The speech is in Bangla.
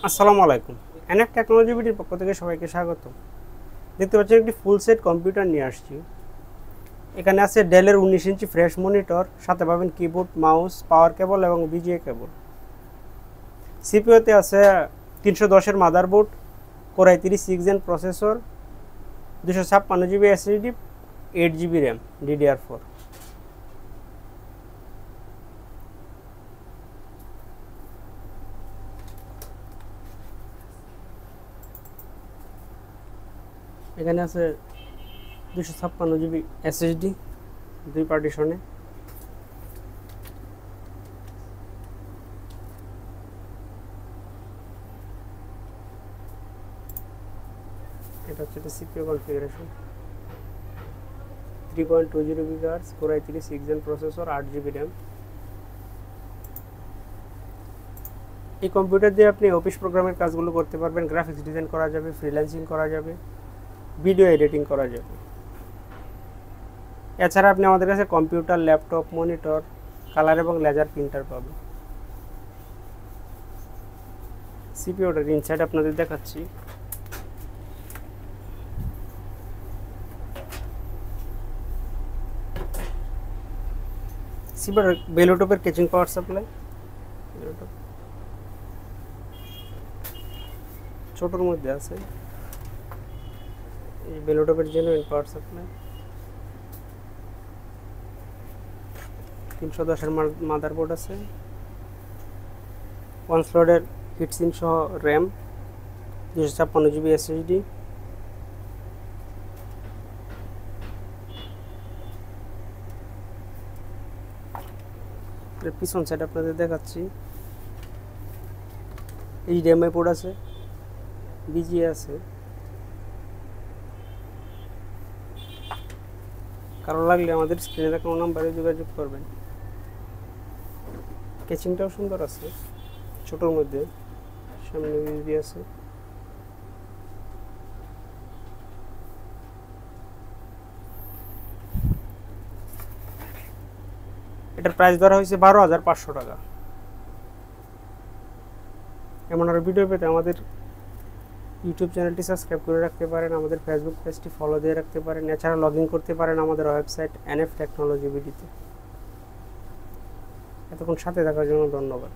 আসসালামু আলাইকুম। এনএফ টেকনোলজি বিডির পক্ষ থেকে সবাইকে স্বাগত। দেখতে পাচ্ছেন একটি ফুল সেট কম্পিউটার নিয়ে আসছি। এখানে আছে ডেলের 19 ইঞ্চি ফ্রেশ মনিটর, সাথে পাবেন কিবোর্ড, মাউস, পাওয়ার কেবল এবং বিজিএ কেবল। সিপিইউতে আছে 310 motherboard, core i3 6 gen processor, 256 GB SSD, 8 GB RAM DDR4। এখানে আছে 256 জিবি এসএসডি, 2 পার্টিশনে। এটা হচ্ছে CPU configuration, 3.20 GHz, core i3 6 gen processor, 8 GB RAM. এই কম্পিউটার দিয়ে আপনি অফিস প্রোগ্রামের কাজগুলো করতে পারবেন, গ্রাফিক্স ডিজাইন করা যাবে, ফ্রিল্যান্সিং করা যাবে, ভিডিও এডিটিং করা যাবে। এছাড়া আপনি আমাদের কাছে কম্পিউটার, ল্যাপটপ, মনিটর, কালার এবং লেজার প্রিন্টার পাবেন। সিপিইউটার ইনসাইড আপনাদের দেখাচ্ছি। সিপিইউর বেলোটপের ক্যাচিং পাওয়ার সাপ্লাই, ছোটোর মধ্যে আছে। এই বেলোটপের জেনুইন পাওয়ার সাপ্লাই, 310 মাদারবোর্ড আছে, 1 স্লটের হিটসিঙ্ক সহ র্যাম, 256 জিবি এসএসডি। পিছন সাইড আপনাদের দেখাচ্ছি। HDMI পোর্ট আছে, বিজিএ আছে। কারো লাগলে আমাদের স্ক্রিনে দেখানো নাম্বারে যোগাযোগ করবেন। কেচিংটাও সুন্দর আছে, ছোটোর মধ্যে, সামনে ইউএসবি আছে। এটার প্রাইস ধরা হয়েছে 12,500 টাকা। এমন আরও ভিডিও পেতে আমাদের ইউটিউব চ্যানেলটি সাবস্ক্রাইব করে রাখতে পারেন, আমাদের ফেসবুক পেজটি ফলো দিয়ে রাখতে পারেন। এছাড়া লগ ইন করতে পারেন আমাদের ওয়েবসাইট এনএফ টেকনোলজি বিডিতে। এতক্ষণ সাথে থাকার জন্য ধন্যবাদ।